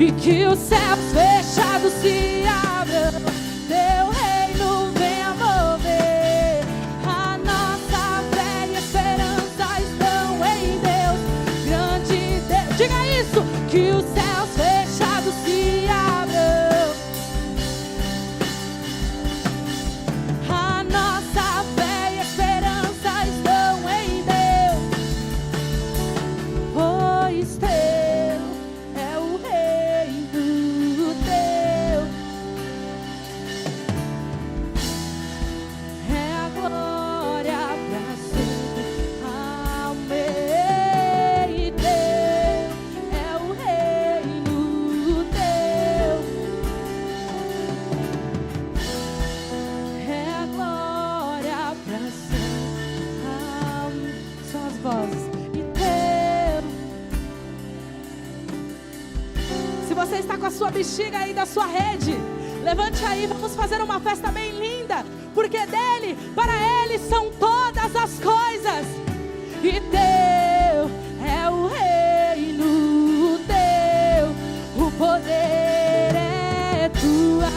E que os céus fechados se abram, teu reino venha mover. A nossa fé e esperança estão em Deus, grande Deus. Diga isso, que os céus fechados se abram. A nossa fé e esperança estão em Deus, pois teu é o reino teu, é a glória pra sempre. Amém. Teu é o reino teu, é a glória pra sempre. Amém. Só as vozes. E teu. Se você está com a sua bexiga aí da sua rede, levante aí, vamos fazer uma festa bem linda, porque dele, para ele são todas as coisas. E teu é o reino teu, o poder é tua,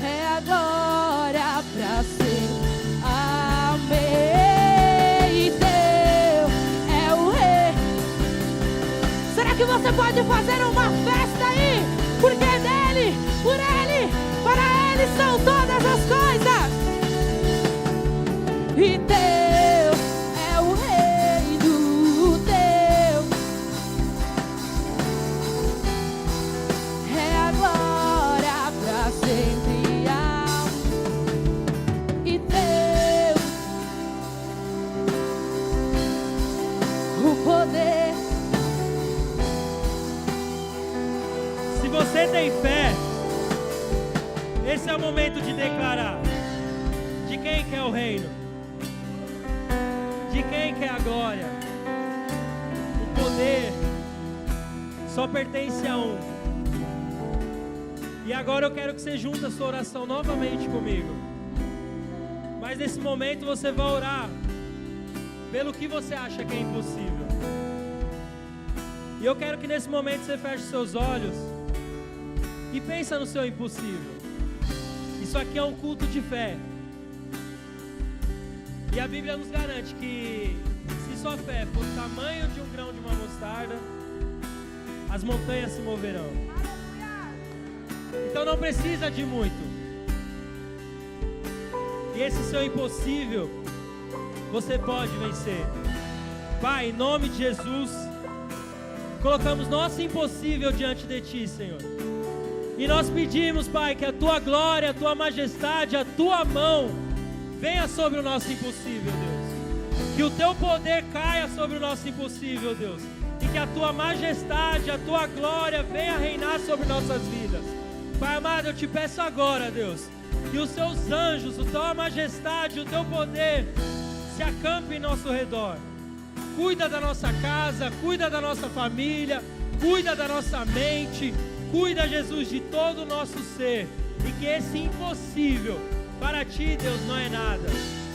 é a glória pra sempre. Amém. E teu é o reino. Será que você pode fazer uma festa aí? Porque dele, por ele, para ele são todas as coisas. E teu é o reino teu, é a glória pra sempre. E teu o poder. Se você tem fé, esse é o momento de declarar. De quem que é o reino? De quem que é a glória? O poder só pertence a um. E agora eu quero que você junte a sua oração novamente comigo. Mas nesse momento você vai orar pelo que você acha que é impossível. E eu quero que nesse momento você feche seus olhos e pensa no seu impossível. Isso aqui é um culto de fé. E a Bíblia nos garante que se sua fé for o tamanho de um grão de uma mostarda, as montanhas se moverão. Então não precisa de muito. E esse seu impossível, você pode vencer. Pai, em nome de Jesus, colocamos nosso impossível diante de Ti, Senhor. E nós pedimos, Pai, que a Tua glória, a Tua majestade, a Tua mão venha sobre o nosso impossível, Deus. Que o Teu poder caia sobre o nosso impossível, Deus. E que a Tua majestade, a Tua glória venha reinar sobre nossas vidas. Pai amado, eu Te peço agora, Deus, que os Teus anjos, a Tua majestade, o Teu poder se acampe em nosso redor. Cuida da nossa casa, cuida da nossa família, cuida da nossa mente, cuida, Jesus, de todo o nosso ser. E que esse impossível para Ti, Deus, não é nada.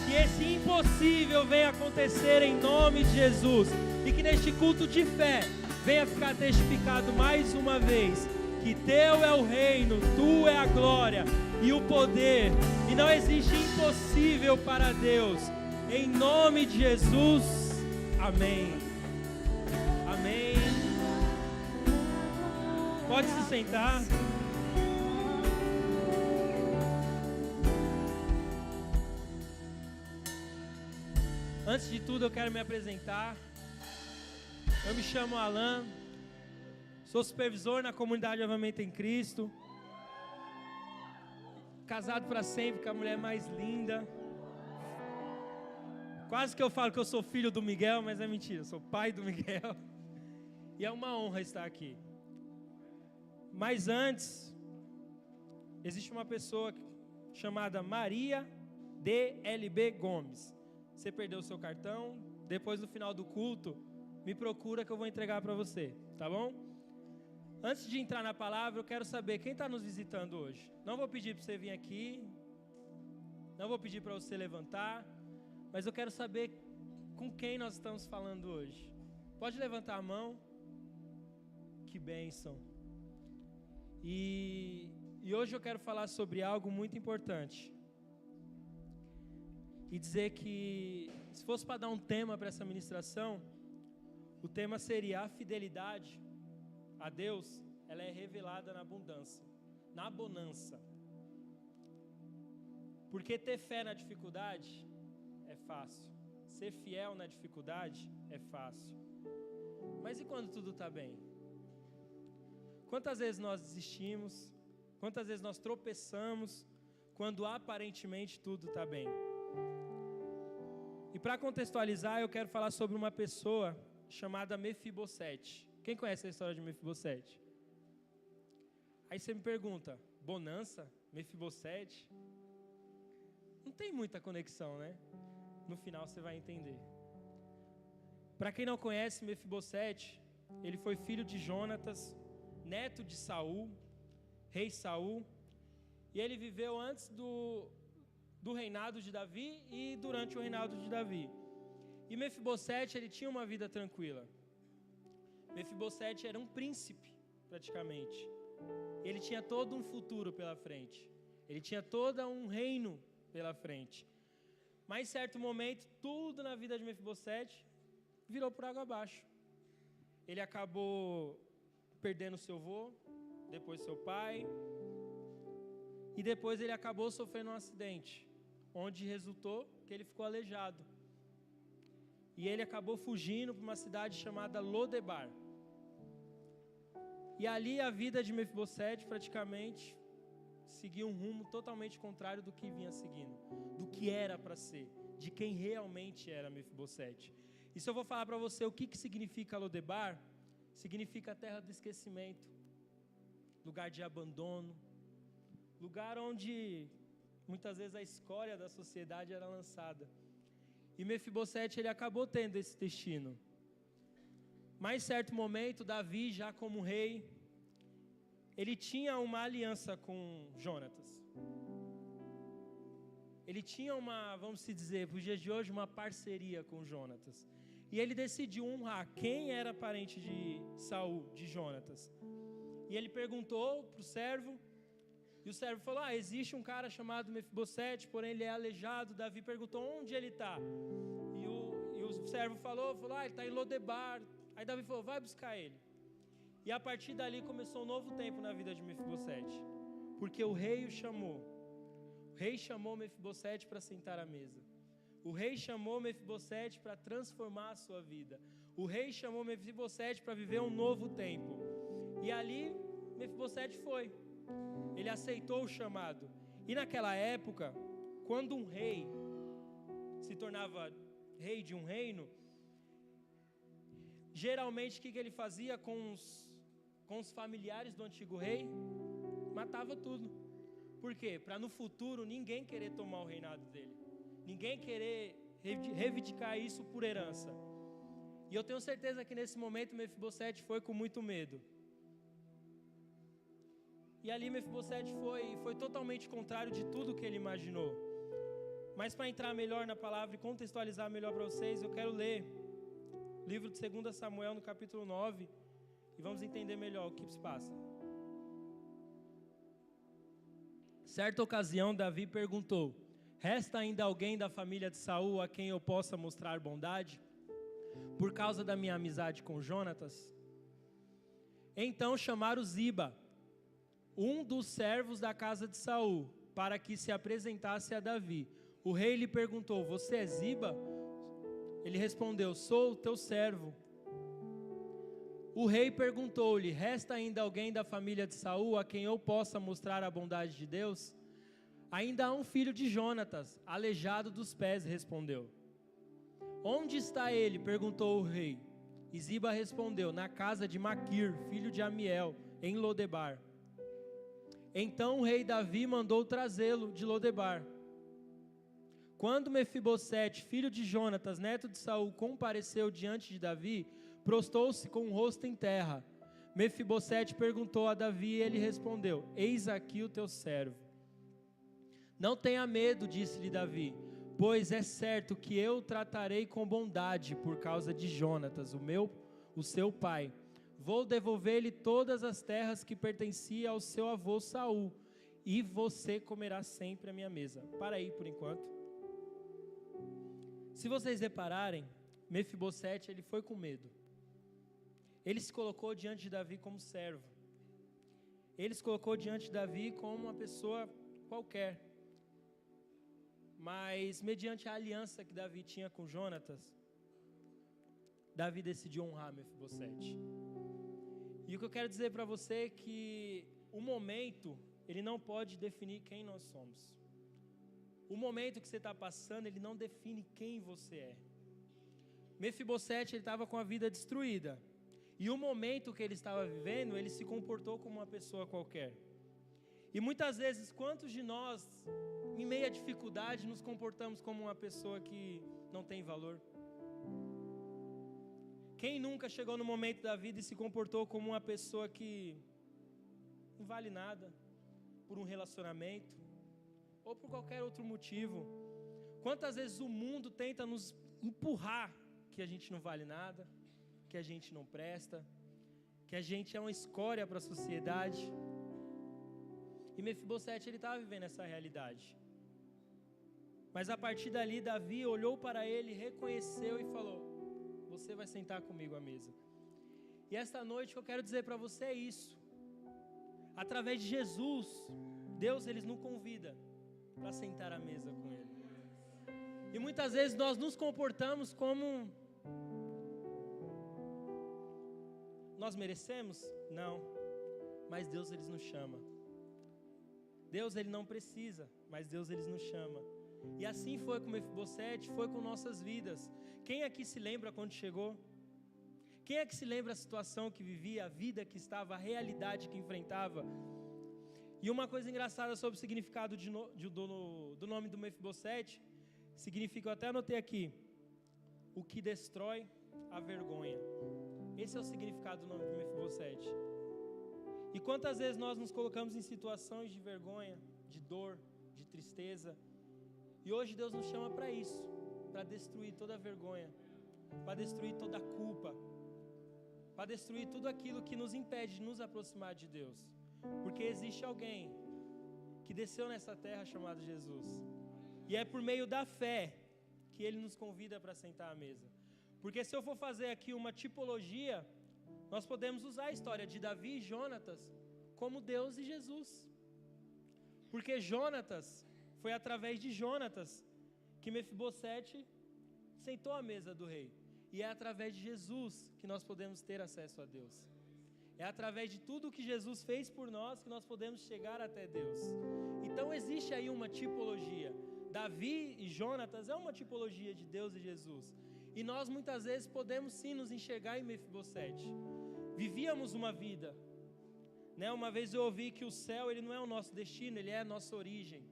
Que esse impossível venha acontecer em nome de Jesus. E que neste culto de fé venha ficar testificado mais uma vez que Teu é o reino, Tu é a glória e o poder. E não existe impossível para Deus. Em nome de Jesus, amém. Amém. Pode se sentar. Antes de tudo, eu quero me apresentar. Eu me chamo Alan, sou supervisor na comunidade Avivamento em Cristo, casado para sempre com a mulher mais linda. Quase que eu falo que eu sou filho do Miguel, mas é mentira, eu sou pai do Miguel. E é uma honra estar aqui. Mas antes, existe uma pessoa chamada Maria DLB Gomes. Você perdeu o seu cartão, depois no final do culto, me procura que eu vou entregar para você, tá bom? Antes de entrar na palavra, eu quero saber quem está nos visitando hoje. Não vou pedir para você vir aqui, não vou pedir para você levantar, mas eu quero saber com quem nós estamos falando hoje. Pode levantar a mão. Que bênção. E hoje eu quero falar sobre algo muito importante. E dizer que, se fosse para dar um tema para essa ministração, o tema seria: a fidelidade a Deus, ela é revelada na abundância, na bonança. Porque ter fé na dificuldade é fácil. Ser fiel na dificuldade é fácil. Mas e quando tudo está bem? Quantas vezes nós desistimos? Quantas vezes nós tropeçamos quando aparentemente tudo está bem? E para contextualizar, eu quero falar sobre uma pessoa chamada Mefibosete. Quem conhece a história de Mefibosete? Aí você me pergunta, bonança? Mefibosete? Não tem muita conexão, né? No final você vai entender. Para quem não conhece, Mefibosete, ele foi filho de Jonatas, neto de Saul, rei Saul, e ele viveu antes do reinado de Davi e durante o reinado de Davi. E Mefibosete, ele tinha uma vida tranquila. Mefibosete era um príncipe, praticamente. Ele tinha todo um futuro pela frente. Ele tinha todo um reino pela frente. Mas em certo momento, tudo na vida de Mefibosete virou por água abaixo. Ele acabou perdendo seu avô, depois seu pai, e depois ele acabou sofrendo um acidente, onde resultou que ele ficou aleijado. E ele acabou fugindo para uma cidade chamada Lodebar. E ali a vida de Mefibosete praticamente seguiu um rumo totalmente contrário do que vinha seguindo, do que era para ser, de quem realmente era Mefibosete. E se eu vou falar para você o que significa Lodebar, significa terra do esquecimento, lugar de abandono, lugar onde muitas vezes a escória da sociedade era lançada. E Mefibosete, ele acabou tendo esse destino. Mas em certo momento, Davi, já como rei, ele tinha uma aliança com Jonatas. Ele tinha uma, vamos se dizer, para os dias de hoje, uma parceria com Jonatas. E ele decidiu honrar quem era parente de Saul, de Jonatas. E ele perguntou para o servo, e o servo falou, existe um cara chamado Mefibosete, porém ele é aleijado. Davi perguntou onde ele está. E o servo falou, ele está em Lodebar. Aí Davi falou, vai buscar ele. E a partir dali começou um novo tempo na vida de Mefibosete. Porque o rei o chamou. O rei chamou Mefibosete para sentar à mesa. O rei chamou Mefibosete para transformar a sua vida. O rei chamou Mefibosete para viver um novo tempo. E ali Mefibosete foi. Ele aceitou o chamado. E naquela época, quando um rei se tornava rei de um reino, geralmente o que ele fazia com os familiares do antigo rei? Matava tudo. Por quê? Para no futuro ninguém querer tomar o reinado dele. Ninguém querer reivindicar isso por herança. E eu tenho certeza que nesse momento Mefibosete foi com muito medo. E ali Mefibosete foi totalmente contrário de tudo que ele imaginou. Mas para entrar melhor na palavra e contextualizar melhor para vocês, eu quero ler o livro de 2 Samuel no capítulo 9 e vamos entender melhor o que se passa. Certa ocasião, Davi perguntou: resta ainda alguém da família de Saul a quem eu possa mostrar bondade, por causa da minha amizade com Jonatas? Então chamaram Ziba, um dos servos da casa de Saul, para que se apresentasse a Davi. O rei lhe perguntou: você é Ziba? Ele respondeu: sou o teu servo. O rei perguntou-lhe: resta ainda alguém da família de Saul a quem eu possa mostrar a bondade de Deus? Ainda há um filho de Jonatas, aleijado dos pés, respondeu. Onde está ele? Perguntou o rei. E Ziba respondeu: na casa de Maquir, filho de Amiel, em Lodebar. Então o rei Davi mandou trazê-lo de Lodebar. Quando Mefibosete, filho de Jonatas, neto de Saul, compareceu diante de Davi, prostou-se com o rosto em terra. Mefibosete perguntou a Davi e ele respondeu: eis aqui o teu servo. Não tenha medo, disse-lhe Davi, pois é certo que eu o tratarei com bondade por causa de Jonatas, o seu pai. Vou devolver-lhe todas as terras que pertenciam ao seu avô Saul, e você comerá sempre à minha mesa. Para aí por enquanto. Se vocês repararem, Mefibosete, ele foi com medo. Ele se colocou diante de Davi como servo. Ele se colocou diante de Davi como uma pessoa qualquer. Mas, mediante a aliança que Davi tinha com Jonatas, Davi decidiu honrar Mefibosete. E o que eu quero dizer para você é que o momento, ele não pode definir quem nós somos. O momento que você está passando, ele não define quem você é. Mefibosete, ele estava com a vida destruída. E o momento que ele estava vivendo, ele se comportou como uma pessoa qualquer. E muitas vezes, quantos de nós, em meio à dificuldade, nos comportamos como uma pessoa que não tem valor? Quem nunca chegou no momento da vida e se comportou como uma pessoa que não vale nada, por um relacionamento, ou por qualquer outro motivo? Quantas vezes o mundo tenta nos empurrar que a gente não vale nada, que a gente não presta, que a gente é uma escória para a sociedade? E Mefibosete, ele estava vivendo essa realidade. Mas a partir dali, Davi olhou para ele, reconheceu e falou: você vai sentar comigo à mesa. E esta noite o que eu quero dizer para você é isso. Através de Jesus, Deus, ele nos convida para sentar à mesa com ele. E muitas vezes nós nos comportamos como nós merecemos? Não. Mas Deus, ele nos chama. Deus, ele não precisa, mas Deus, ele nos chama. E assim foi com Mefibosete, foi com nossas vidas. Quem aqui se lembra quando chegou? Quem é que se lembra a situação que vivia, a vida que estava, a realidade que enfrentava? E uma coisa engraçada sobre o significado do nome do Mefibosete, significa, eu até anotei aqui, o que destrói a vergonha. Esse é o significado do nome de Mefibosete. E quantas vezes nós nos colocamos em situações de vergonha, de dor, de tristeza, e hoje Deus nos chama para isso, para destruir toda a vergonha, para destruir toda a culpa, para destruir tudo aquilo que nos impede de nos aproximar de Deus. Porque existe alguém que desceu nessa terra chamado Jesus, e é por meio da fé que Ele nos convida para sentar à mesa. Porque se eu for fazer aqui uma tipologia, nós podemos usar a história de Davi e Jonatas como Deus e Jesus. Porque Jonatas, foi através de Jonatas que Mefibosete sentou à mesa do rei. E é através de Jesus que nós podemos ter acesso a Deus. É através de tudo que Jesus fez por nós que nós podemos chegar até Deus. Então existe aí uma tipologia. Davi e Jonatas é uma tipologia de Deus e Jesus. E nós muitas vezes podemos sim nos enxergar em Mefibosete. Vivíamos uma vida, né? Uma vez eu ouvi que o céu, ele não é o nosso destino, ele é a nossa origem.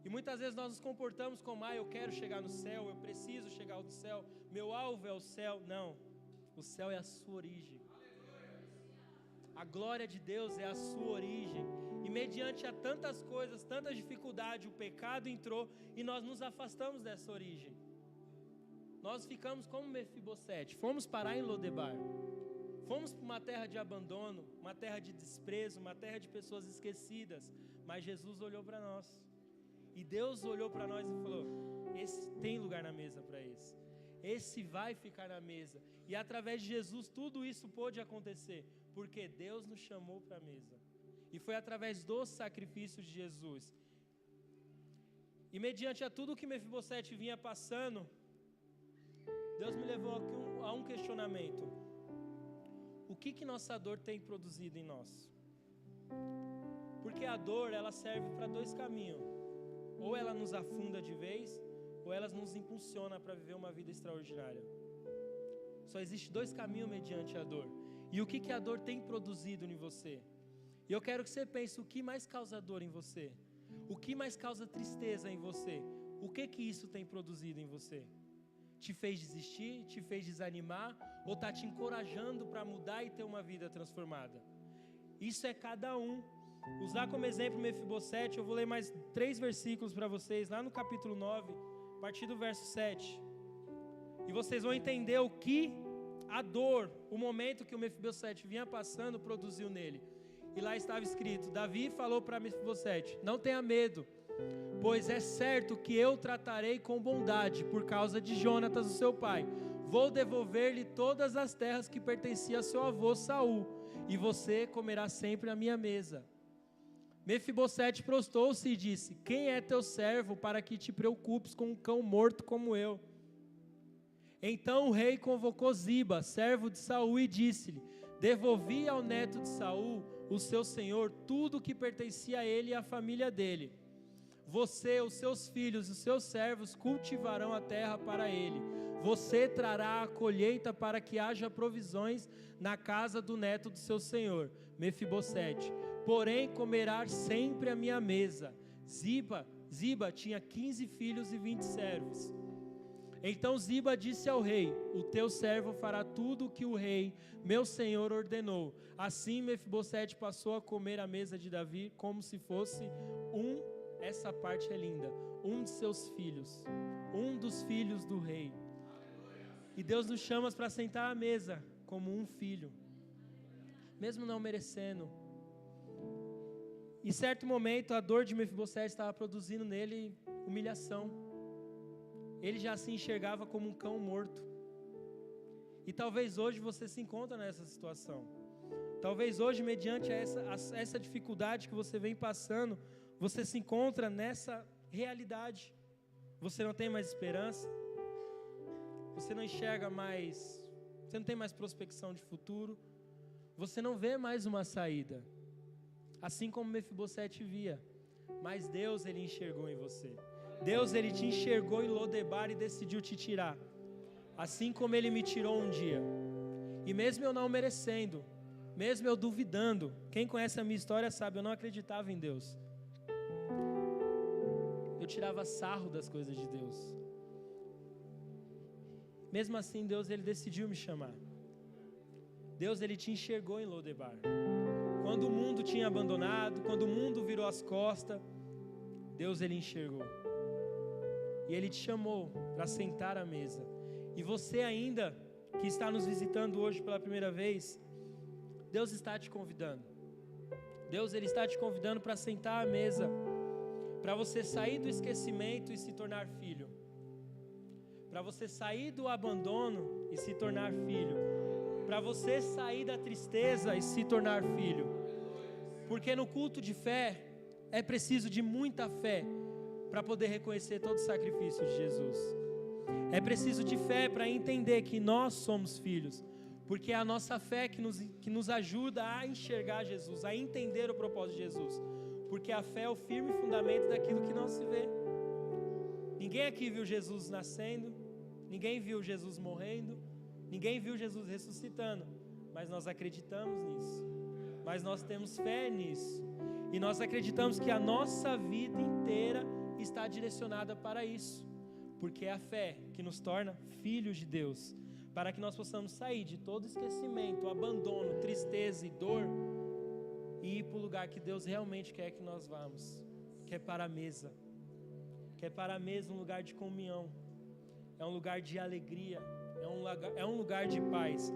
E muitas vezes nós nos comportamos como: eu quero chegar no céu, eu preciso chegar ao céu, meu alvo é o céu. Não, o céu é a sua origem. A glória de Deus é a sua origem. E mediante a tantas coisas, tanta dificuldade, o pecado entrou e nós nos afastamos dessa origem. Nós ficamos como Mefibosete, fomos parar em Lodebar. Fomos para uma terra de abandono, uma terra de desprezo, uma terra de pessoas esquecidas. Mas Jesus olhou para nós. E Deus olhou para nós e falou: esse tem lugar na mesa para esse. Esse vai ficar na mesa. E através de Jesus tudo isso pôde acontecer. Porque Deus nos chamou para a mesa. E foi através do sacrifício de Jesus. E mediante a tudo que Mefibosete vinha passando, Deus me levou aqui a um questionamento. o que nossa dor tem produzido em nós. Porque a dor, ela serve para dois caminhos. Ou ela nos afunda de vez, ou ela nos impulsiona para viver uma vida extraordinária. Só existe dois caminhos mediante a dor. E o que a dor tem produzido em você? E eu quero que você pense o que mais causa dor em você. O que mais causa tristeza em você? O que isso tem produzido em você? Te fez desistir? Te fez desanimar? Ou está te encorajando para mudar e ter uma vida transformada? Isso é cada um. Usar como exemplo Mefibosete, eu vou ler mais 3 versículos para vocês, lá no capítulo 9, a partir do verso 7. E vocês vão entender o que a dor, o momento que o Mefibosete vinha passando, produziu nele. E lá estava escrito: Davi falou para Mefibosete: não tenha medo, pois é certo que eu tratarei com bondade por causa de Jonatas, o seu pai. Vou devolver-lhe todas as terras que pertenciam a seu avô Saul, e você comerá sempre à minha mesa. Mefibosete prostou-se e disse: quem é teu servo para que te preocupes com um cão morto como eu? Então o rei convocou Ziba, servo de Saul, e disse-lhe: devolvi ao neto de Saul, o seu senhor, tudo o que pertencia a ele e à família dele. Você, os seus filhos e os seus servos cultivarão a terra para ele. Você trará a colheita para que haja provisões na casa do neto do seu senhor, Mefibosete. Porém comerá sempre à minha mesa. Ziba tinha 15 filhos e 20 servos. Então Ziba disse ao rei: o teu servo fará tudo o que o rei, meu senhor, ordenou. Assim Mefibosete passou a comer à mesa de Davi como se fosse essa parte é linda, um de seus filhos, um dos filhos do rei. E Deus nos chama para sentar à mesa como um filho, mesmo não merecendo. Em certo momento a dor de Mefibosete estava produzindo nele humilhação. Ele já se enxergava como um cão morto. E talvez hoje você se encontre nessa situação. Talvez hoje, mediante essa dificuldade que você vem passando, você se encontra nessa realidade. Você não tem mais esperança. Você não enxerga mais. Você não tem mais prospecção de futuro. Você não vê mais uma saída. Assim como Mefibosete via. Mas Deus, Ele enxergou em você. Deus, Ele te enxergou em Lodebar e decidiu te tirar. Assim como Ele me tirou um dia. E mesmo eu não merecendo, mesmo eu duvidando, quem conhece a minha história sabe, eu não acreditava em Deus. Eu tirava sarro das coisas de Deus. Mesmo assim, Deus, Ele decidiu me chamar. Deus, Ele te enxergou em Lodebar. Quando o mundo tinha abandonado, quando o mundo virou as costas, Deus, Ele enxergou. E Ele te chamou para sentar à mesa. E você ainda, que está nos visitando hoje pela primeira vez, Deus está te convidando. Deus, Ele está te convidando para sentar à mesa, para você sair do esquecimento e se tornar filho. Para você sair do abandono e se tornar filho. Para você sair da tristeza e se tornar filho. Porque no culto de fé, é preciso de muita fé para poder reconhecer todo o sacrifício de Jesus. É preciso de fé para entender que nós somos filhos, porque é a nossa fé que nos ajuda a enxergar Jesus, a entender o propósito de Jesus, porque a fé é o firme fundamento daquilo que não se vê. Ninguém aqui viu Jesus nascendo, ninguém viu Jesus morrendo, ninguém viu Jesus ressuscitando, mas nós acreditamos nisso, mas nós temos fé nisso, e nós acreditamos que a nossa vida inteira está direcionada para isso, porque é a fé que nos torna filhos de Deus, para que nós possamos sair de todo esquecimento, abandono, tristeza e dor e ir para o lugar que Deus realmente quer que nós vamos, que é para a mesa, um lugar de comunhão, é um lugar de alegria, é um lugar de paz.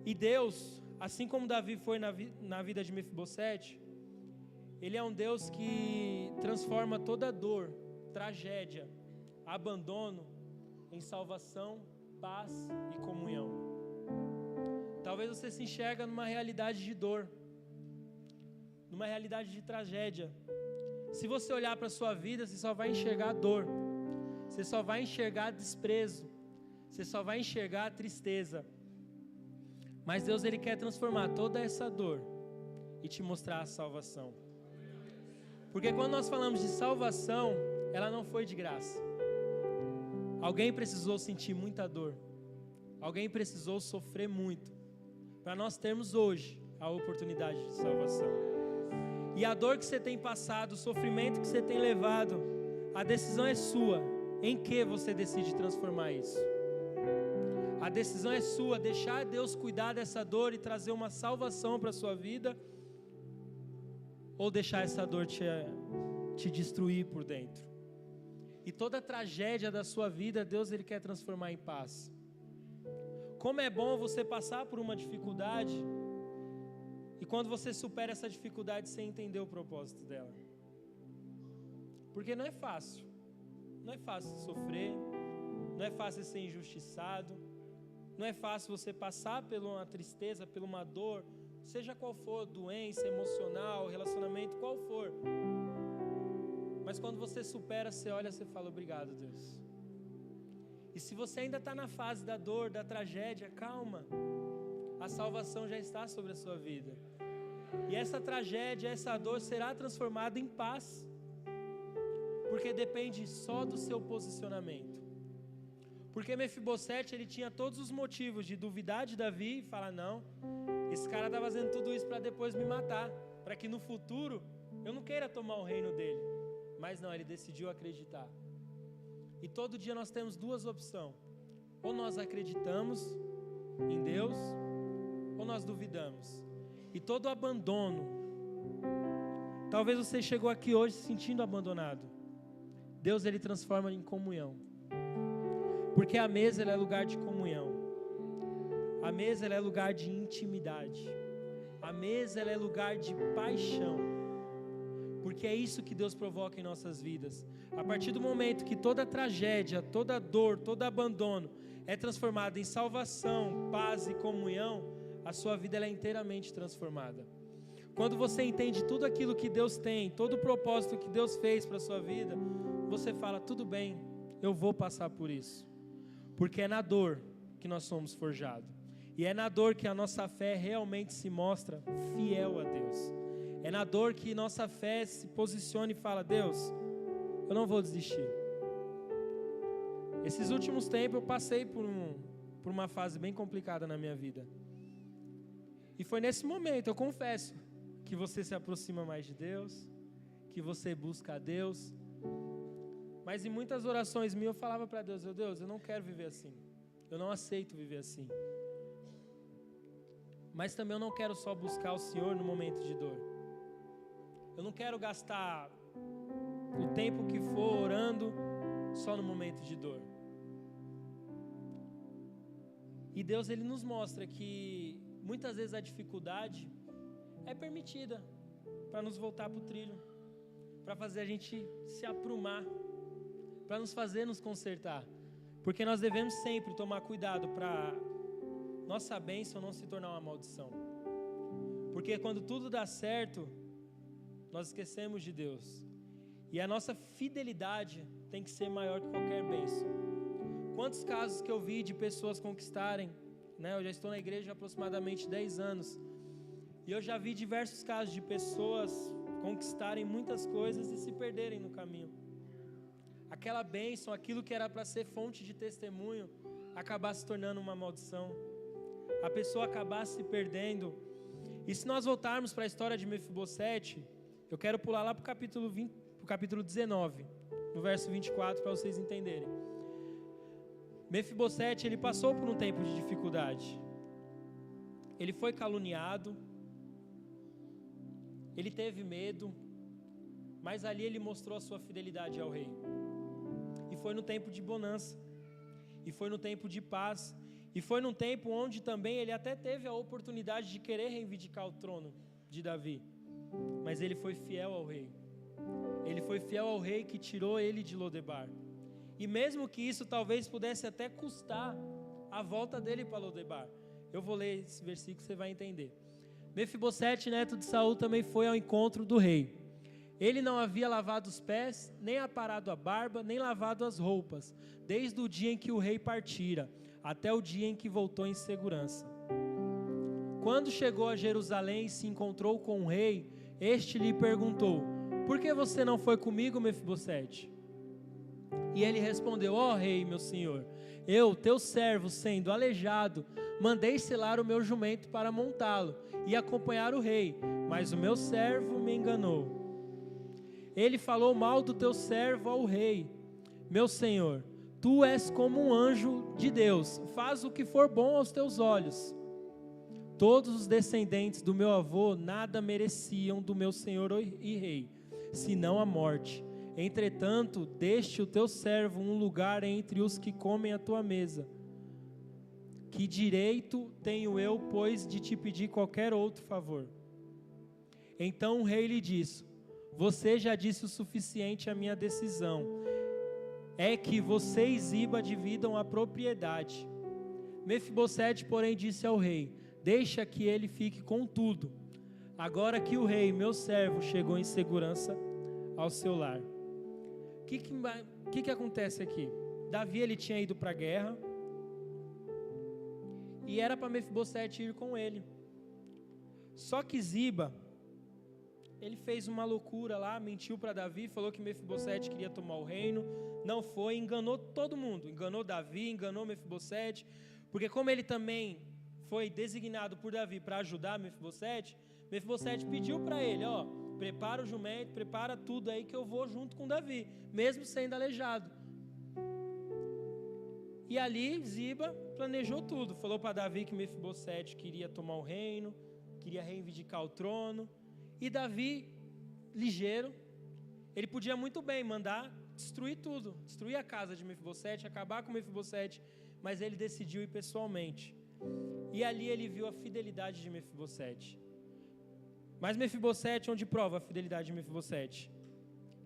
E Deus, assim como Davi foi na vida de Mefibosete, Ele é um Deus que transforma toda dor, tragédia, abandono em salvação, paz e comunhão. Talvez você se enxerga numa realidade de dor, numa realidade de tragédia. Se você olhar para a sua vida, você só vai enxergar dor, você só vai enxergar desprezo, você só vai enxergar tristeza. Mas Deus, Ele quer transformar toda essa dor e te mostrar a salvação. Porque quando nós falamos de salvação, ela não foi de graça. Alguém precisou sentir muita dor. Alguém precisou sofrer muito para nós termos hoje a oportunidade de salvação. E a dor que você tem passado, o sofrimento que você tem levado, a decisão é sua. Em que você decide transformar isso? A decisão é sua, deixar Deus cuidar dessa dor e trazer uma salvação para a sua vida, ou deixar essa dor te destruir por dentro. E toda a tragédia da sua vida, Deus, Ele quer transformar em paz. Como é bom você passar por uma dificuldade, e quando você supera essa dificuldade, você entender o propósito dela. Porque não é fácil. Não é fácil sofrer, não é fácil ser injustiçado, não é fácil você passar por uma tristeza, por uma dor, seja qual for, doença emocional, relacionamento, qual for. Mas quando você supera, você olha, você fala, obrigado, Deus. E se você ainda está na fase da dor, da tragédia, calma, a salvação já está sobre a sua vida. E essa tragédia, essa dor será transformada em paz. Porque depende só do seu posicionamento. Porque Mefibosete, ele tinha todos os motivos de duvidar de Davi e falar, não, esse cara está fazendo tudo isso para depois me matar, para que no futuro eu não queira tomar o reino dele. Mas não, ele decidiu acreditar. E todo dia nós temos duas opções. Ou nós acreditamos em Deus, ou nós duvidamos. E todo abandono, talvez você chegou aqui hoje se sentindo abandonado. Deus, Ele transforma em comunhão. Porque a mesa, ela é lugar de comunhão. A mesa, ela é lugar de intimidade. A mesa, ela é lugar de paixão. Porque é isso que Deus provoca em nossas vidas. A partir do momento que toda tragédia, toda dor, todo abandono é transformada em salvação, paz e comunhão, a sua vida ela é inteiramente transformada. Quando você entende tudo aquilo que Deus tem, todo o propósito que Deus fez para a sua vida, você fala, tudo bem, eu vou passar por isso. Porque é na dor que nós somos forjados. E é na dor que a nossa fé realmente se mostra fiel a Deus. É na dor que nossa fé se posiciona e fala, Deus, eu não vou desistir. Esses últimos tempos eu passei por uma fase bem complicada na minha vida. E foi nesse momento, eu confesso, que você se aproxima mais de Deus, que você busca a Deus. Mas em muitas orações minhas eu falava para Deus, Deus, eu não quero viver assim. Eu não aceito viver assim. Mas também eu não quero só buscar o Senhor no momento de dor. Eu não quero gastar o tempo que for orando só no momento de dor. E Deus, Ele nos mostra que muitas vezes a dificuldade é permitida para nos voltar para o trilho, para fazer a gente se aprumar, para nos fazer nos consertar. Porque nós devemos sempre tomar cuidado para nossa bênção não se tornar uma maldição. Porque quando tudo dá certo, nós esquecemos de Deus. E a nossa fidelidade tem que ser maior que qualquer bênção. Quantos casos que eu vi de pessoas conquistarem, né? Eu já estou na igreja há aproximadamente 10 anos. E eu já vi diversos casos de pessoas conquistarem muitas coisas e se perderem no caminho. Aquela bênção, aquilo que era para ser fonte de testemunho, acabar se tornando uma maldição. A pessoa acabar se perdendo. E se nós voltarmos para a história de Mefibosete, eu quero pular lá para o capítulo 19, no verso 24, para vocês entenderem. Mefibosete, ele passou por um tempo de dificuldade. Ele foi caluniado, ele teve medo, mas ali ele mostrou a sua fidelidade ao rei. E foi no tempo de bonança, e foi no tempo de paz, e foi num tempo onde também ele até teve a oportunidade de querer reivindicar o trono de Davi. Mas ele foi fiel ao rei. Ele foi fiel ao rei que tirou ele de Lodebar. E mesmo que isso talvez pudesse até custar a volta dele para Lodebar. Eu vou ler esse versículo, você vai entender. Mefibosete, neto de Saul, também foi ao encontro do rei. Ele não havia lavado os pés, nem aparado a barba, nem lavado as roupas, desde o dia em que o rei partira, até o dia em que voltou em segurança. Quando chegou a Jerusalém e se encontrou com o rei, este lhe perguntou: por que você não foi comigo, Mefibosete? E ele respondeu: ó rei, meu senhor, eu, teu servo, sendo aleijado, mandei selar o meu jumento para montá-lo e acompanhar o rei, mas o meu servo me enganou. Ele falou mal do teu servo ao rei. Meu senhor, tu és como um anjo de Deus, faz o que for bom aos teus olhos. Todos os descendentes do meu avô nada mereciam do meu senhor e rei, senão a morte. Entretanto, deste o teu servo um lugar entre os que comem a tua mesa. Que direito tenho eu, pois, de te pedir qualquer outro favor? Então o rei lhe disse: você já disse o suficiente à minha decisão. É que você e Ziba dividam a propriedade. Mefibosete, porém, disse ao rei: deixa que ele fique com tudo, agora que o rei, meu servo, chegou em segurança ao seu lar. O que acontece aqui? Davi, ele tinha ido para a guerra, e era para Mefibosete ir com ele. Só que Ziba, ele fez uma loucura lá, mentiu para Davi, falou que Mefibosete queria tomar o reino, não foi, enganou todo mundo, enganou Davi, enganou Mefibosete, porque como ele também foi designado por Davi para ajudar Mefibosete, Mefibosete pediu para ele: ó, prepara o jumento, prepara tudo aí que eu vou junto com Davi, mesmo sendo aleijado. E ali Ziba planejou tudo, falou para Davi que Mefibosete queria tomar o reino, queria reivindicar o trono, e Davi, ligeiro, ele podia muito bem mandar destruir tudo, destruir a casa de Mefibosete, acabar com Mefibosete, mas ele decidiu ir pessoalmente. E ali ele viu a fidelidade de Mefibosete. Mas Mefibosete, onde prova a fidelidade de Mefibosete?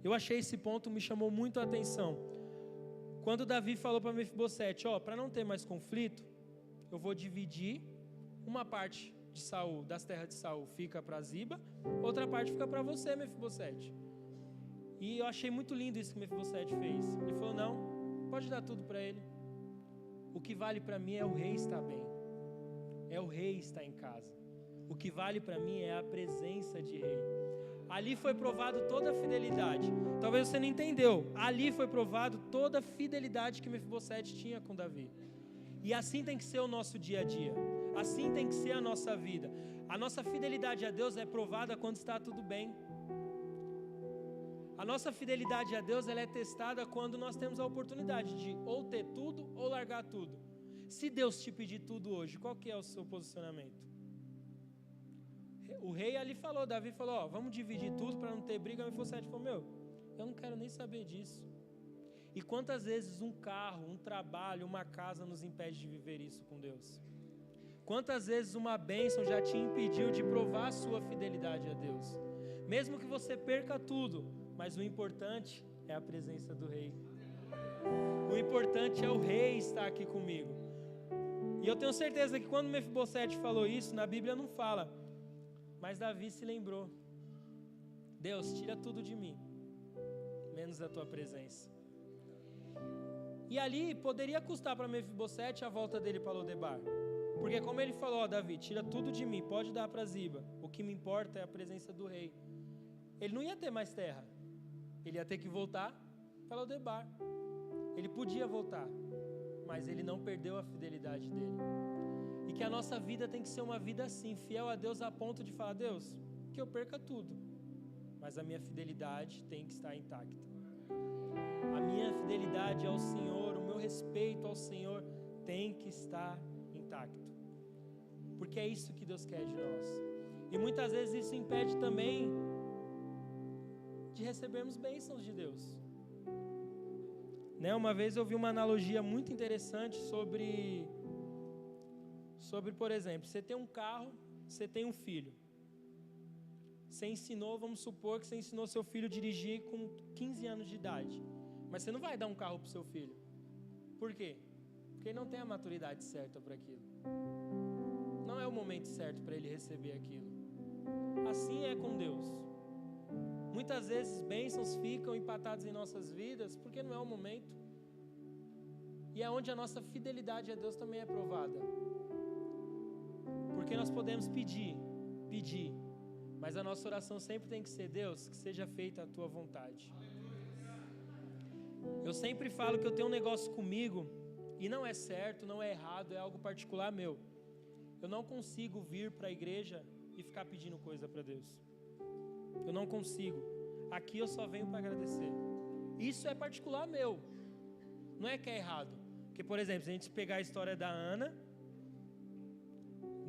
Eu achei esse ponto, me chamou muito a atenção. Quando Davi falou para Mefibosete: ó, para não ter mais conflito, eu vou dividir uma parte de Saul, das terras de Saul, fica para Ziba, outra parte fica para você, Mefibosete. E eu achei muito lindo isso que Mefibosete fez. Ele falou: não, pode dar tudo para ele. O que vale para mim é o rei estar bem, é o rei estar em casa. O que vale para mim é a presença de rei. Ali foi provado toda a fidelidade. Talvez você não entendeu. Ali foi provado toda a fidelidade que Mefibosete tinha com Davi. E assim tem que ser o nosso dia a dia. Assim tem que ser a nossa vida. A nossa fidelidade a Deus é provada quando está tudo bem. A nossa fidelidade a Deus, ela é testada quando nós temos a oportunidade de ou ter tudo ou largar tudo. Se Deus te pedir tudo hoje, qual que é o seu posicionamento? O rei ali falou, Davi falou: ó, vamos dividir tudo para não ter briga. Mefibosete falou: meu, eu não quero nem saber disso. E quantas vezes um carro, um trabalho, uma casa nos impede de viver isso com Deus? Quantas vezes uma bênção já te impediu de provar a sua fidelidade a Deus? Mesmo que você perca tudo, mas o importante é a presença do rei. O importante é o rei estar aqui comigo. E eu tenho certeza que quando Mefibosete falou isso, na Bíblia não fala, mas Davi se lembrou: Deus, tira tudo de mim, menos a tua presença. E ali poderia custar para Mefibosete a volta dele para Lodebar, porque como ele falou: ó, Davi, tira tudo de mim, pode dar para Ziba, o que me importa é a presença do rei. Ele não ia ter mais terra, ele ia ter que voltar para Lodebar. Ele podia voltar, mas ele não perdeu a fidelidade dele. E que a nossa vida tem que ser uma vida assim, fiel a Deus a ponto de falar: Deus, que eu perca tudo, mas a minha fidelidade tem que estar intacta. A minha fidelidade ao Senhor, o meu respeito ao Senhor tem que estar intacto, porque é isso que Deus quer de nós. E muitas vezes isso impede também de recebermos bênçãos de Deus. Uma vez eu vi uma analogia muito interessante sobre, por exemplo, você tem um carro, você tem um filho. Você ensinou, vamos supor que você ensinou seu filho a dirigir com 15 anos de idade. Mas você não vai dar um carro para o seu filho. Por quê? Porque ele não tem a maturidade certa para aquilo. Não é o momento certo para ele receber aquilo. Assim é com Deus. Muitas vezes bênçãos ficam empatadas em nossas vidas porque não é o momento. E é onde a nossa fidelidade a Deus também é provada. Porque Porque nós podemos pedir, mas a nossa oração sempre tem que ser: Deus, que seja feita a tua vontade. Eu sempre falo que eu tenho um negócio comigo, e não é certo, não é errado, é algo particular meu. Eu não consigo vir para a igreja e ficar pedindo coisa para Deus. Eu não consigo. Aqui eu só venho para agradecer. Isso é particular meu. Não é que é errado. Porque, por exemplo, se a gente pegar a história da Ana,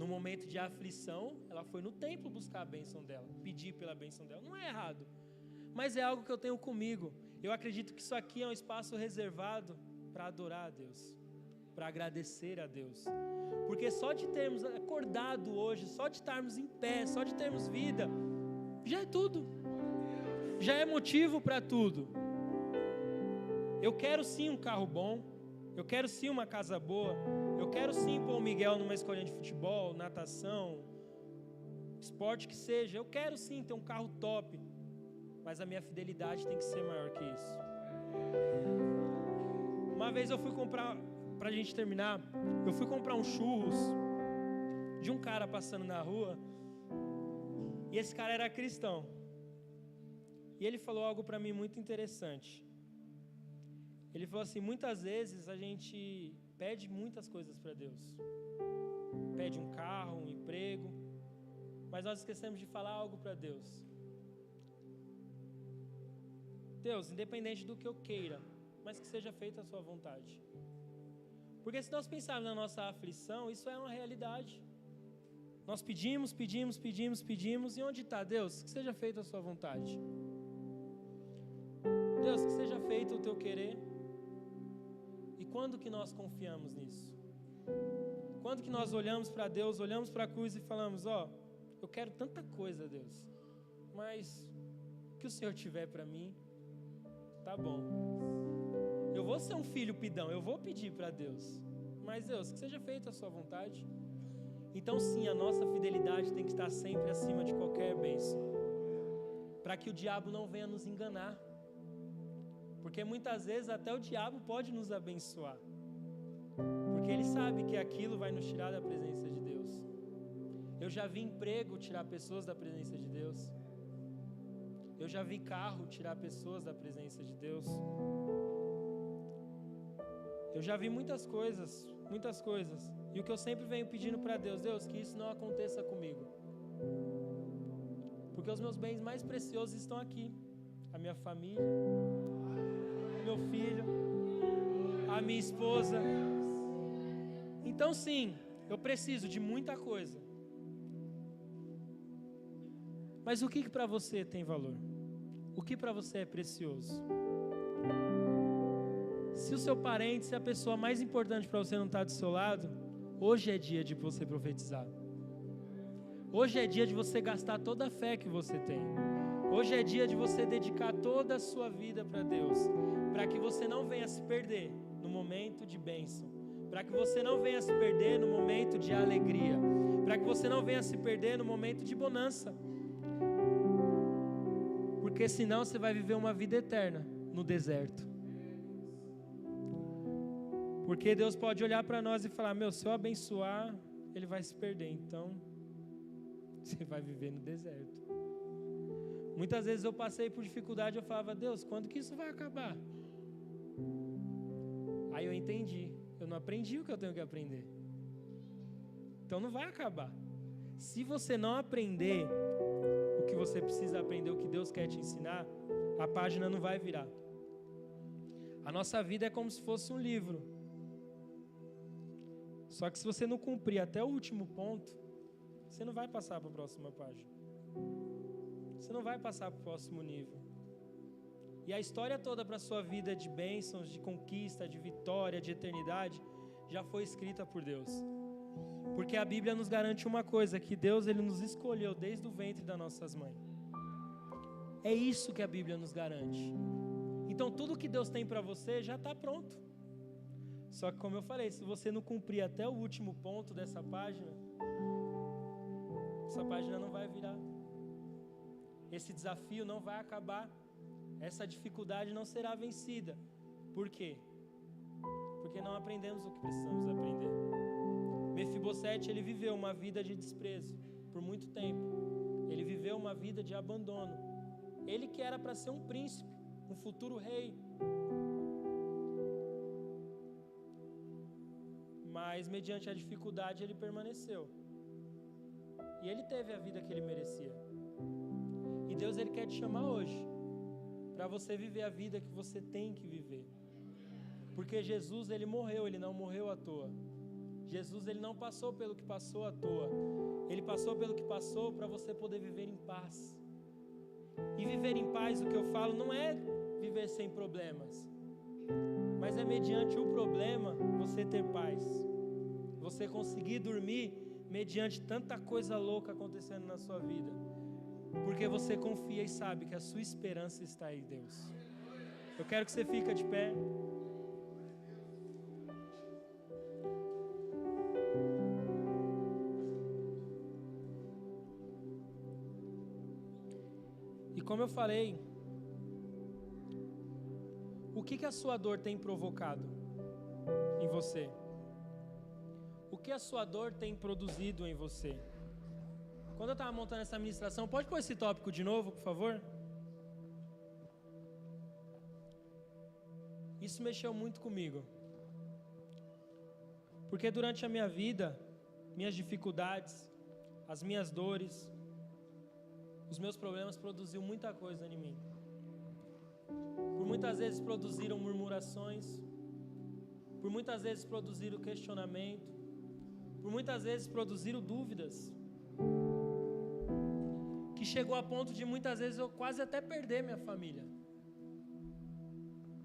no momento de aflição, ela foi no templo buscar a bênção dela, pedir pela bênção dela. Não é errado. Mas é algo que eu tenho comigo. Eu acredito que isso aqui é um espaço reservado para adorar a Deus, para agradecer a Deus. Porque só de termos acordado hoje, só de estarmos em pé, só de termos vida, já é tudo. Já é motivo para tudo. Eu quero sim um carro bom, eu quero sim uma casa boa, eu quero sim pôr o Miguel numa escolinha de futebol, natação, esporte que seja. Eu quero sim ter um carro top, mas a minha fidelidade tem que ser maior que isso. Uma vez eu fui comprar, pra gente terminar, eu fui comprar um churros de um cara passando na rua, e esse cara era cristão. E ele falou algo para mim muito interessante. Ele falou assim: muitas vezes a gente pede muitas coisas para Deus. Pede um carro, um emprego, mas nós esquecemos de falar algo para Deus. Deus, independente do que eu queira, mas que seja feita a sua vontade. Porque se nós pensarmos na nossa aflição, isso é uma realidade. Nós pedimos, e onde está? Deus, que seja feita a sua vontade. Deus, que seja feito o teu querer. E quando que nós confiamos nisso? Quando que nós olhamos para Deus, olhamos para a cruz e falamos: ó, eu quero tanta coisa, Deus, mas o que o Senhor tiver para mim, tá bom. Eu vou ser um filho pidão, eu vou pedir para Deus, mas Deus, que seja feita a sua vontade. Então sim, a nossa fidelidade tem que estar sempre acima de qualquer bênção, para que o diabo não venha nos enganar. Porque muitas vezes até o diabo pode nos abençoar, porque ele sabe que aquilo vai nos tirar da presença de Deus. Eu já vi emprego tirar pessoas da presença de Deus. Eu já vi carro tirar pessoas da presença de Deus. Eu já vi muitas coisas. E o que eu sempre venho pedindo para Deus: Deus, que isso não aconteça comigo. Porque os meus bens mais preciosos estão aqui. A minha família, meu filho, a minha esposa. Então sim, eu preciso de muita coisa. Mas o que para você tem valor? O que para você é precioso? Se o seu parente, se a pessoa mais importante para você não está do seu lado, hoje é dia de você profetizar. Hoje é dia de você gastar toda a fé que você tem. Hoje é dia de você dedicar toda a sua vida para Deus, para que você não venha se perder no momento de bênção, para que você não venha se perder no momento de alegria, para que você não venha se perder no momento de bonança, porque senão você vai viver uma vida eterna no deserto. Porque Deus pode olhar para nós e falar: meu, se eu abençoar, ele vai se perder, então você vai viver no deserto. Muitas vezes eu passei por dificuldade, eu falava: Deus, quando que isso vai acabar? Aí eu entendi, eu não aprendi o que eu tenho que aprender, então não vai acabar. Se você não aprender o que você precisa aprender, o que Deus quer te ensinar, a página não vai virar. A nossa vida é como se fosse um livro. Só que se você não cumprir até o último ponto, você não vai passar para a próxima página. Você não vai passar para o próximo nível. E a história toda para a sua vida de bênçãos, de conquista, de vitória, de eternidade, já foi escrita por Deus. Porque a Bíblia nos garante uma coisa, que Deus, ele nos escolheu desde o ventre das nossas mães. É isso que a Bíblia nos garante. Então tudo que Deus tem para você já está pronto. Só que, como eu falei, se você não cumprir até o último ponto dessa página, essa página não vai virar. Esse desafio não vai acabar. Essa dificuldade não será vencida. Por quê? Porque não aprendemos o que precisamos aprender. Mefibosete, ele viveu uma vida de desprezo por muito tempo. Ele viveu uma vida de abandono. Ele que era para ser um príncipe, um futuro rei. Mas mediante a dificuldade ele permaneceu. E ele teve a vida que ele merecia. E Deus, ele quer te chamar hoje para você viver a vida que você tem que viver. Porque Jesus, ele morreu, ele não morreu à toa. Jesus, ele não passou pelo que passou à toa. Ele passou pelo que passou para você poder viver em paz. E viver em paz, o que eu falo, não é viver sem problemas, mas é mediante o problema você ter paz. Você conseguir dormir mediante tanta coisa louca acontecendo na sua vida. Porque você confia e sabe que a sua esperança está em Deus. Eu quero que você fique de pé. E como eu falei, o que a sua dor tem provocado em você? O que a sua dor tem produzido em você? Quando eu estava montando essa ministração, pode pôr esse tópico de novo, por favor? Isso mexeu muito comigo. Porque durante a minha vida, minhas dificuldades, as minhas dores, os meus problemas produziram muita coisa em mim. Por muitas vezes produziram murmurações, por muitas vezes produziram questionamento, por muitas vezes produziram dúvidas, que chegou a ponto de muitas vezes eu quase até perder minha família.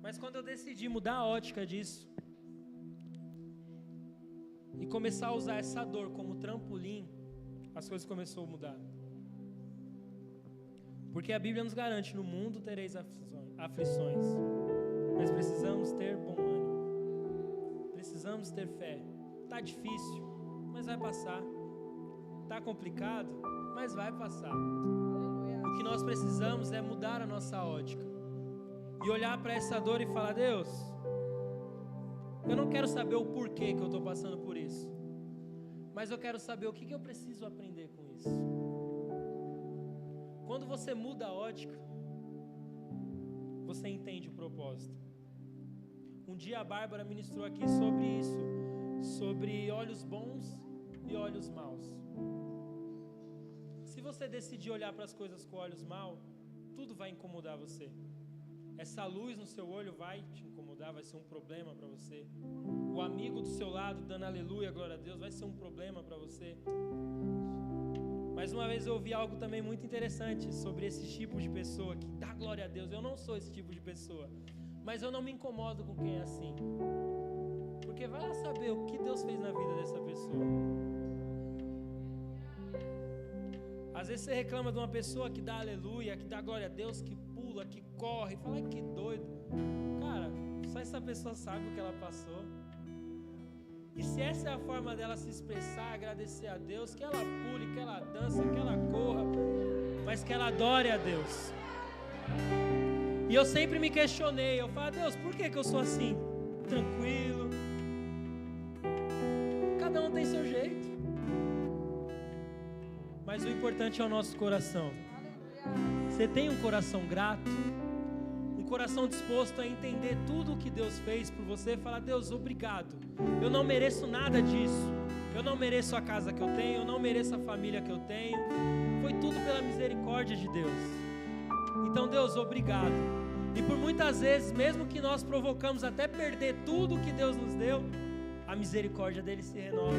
Mas quando eu decidi mudar a ótica disso e começar a usar essa dor como trampolim, as coisas começaram a mudar. Porque a Bíblia nos garante: no mundo tereis aflições, mas precisamos ter bom ânimo, precisamos ter fé. Está difícil, mas vai passar. Está complicado, mas vai passar. O que nós precisamos é mudar a nossa ótica e olhar para essa dor e falar: Deus, eu não quero saber o porquê que eu estou passando por isso, mas eu quero saber o que eu preciso aprender com isso. Quando você muda a ótica, você entende o propósito. Um dia a Bárbara ministrou aqui sobre isso, sobre olhos bons e olhos maus. Se você decidir olhar para as coisas com olhos maus, tudo vai incomodar você. Essa luz no seu olho vai te incomodar, vai ser um problema para você. O amigo do seu lado dando aleluia, glória a Deus, vai ser um problema para você. Mas uma vez eu ouvi algo também muito interessante sobre esse tipo de pessoa que dá glória a Deus. Eu não sou esse tipo de pessoa, mas eu não me incomodo com quem é assim. Porque vai lá saber o que Deus fez na vida dessa pessoa. Às vezes você reclama de uma pessoa que dá aleluia, que dá glória a Deus, que pula, que corre, fala: ai, que doido. Cara, só essa pessoa sabe o que ela passou. E se essa é a forma dela se expressar, agradecer a Deus, que ela pule, que ela dance, que ela corra, mas que ela adore a Deus. E eu sempre me questionei, eu falo: Deus, por que eu sou assim? Tranquilo. Cada um tem seu jeito. Mas o importante é o nosso coração. Você tem um coração grato? Um coração disposto a entender tudo o que Deus fez por você? Falar: Deus, obrigado. Eu não mereço nada disso. Eu não mereço a casa que eu tenho. Eu não mereço a família que eu tenho. Foi tudo pela misericórdia de Deus. Então, Deus, obrigado. E por muitas vezes, mesmo que nós provocamos até perder tudo que Deus nos deu, a misericórdia dele se renova.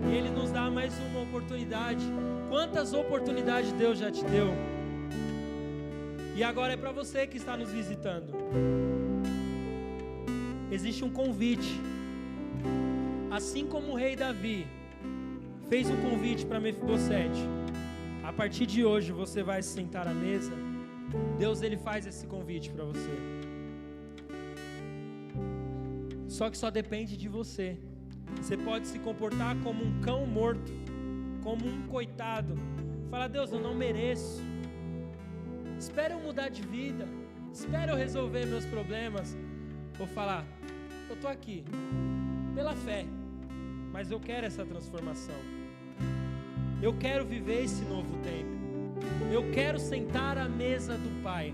E ele nos dá mais uma oportunidade. Quantas oportunidades Deus já te deu? E agora é para você que está nos visitando. Existe um convite. Assim como o rei Davi fez um convite para Mefibosete, a partir de hoje você vai se sentar à mesa. Deus, ele faz esse convite para você. Só que só depende de você. Você pode se comportar como um cão morto, como um coitado. Fala: Deus, eu não mereço. Espera eu mudar de vida. Espera eu resolver meus problemas. Vou falar: eu estou aqui pela fé. mas eu quero essa transformação. Eu quero viver esse novo tempo. Eu quero sentar à mesa do Pai.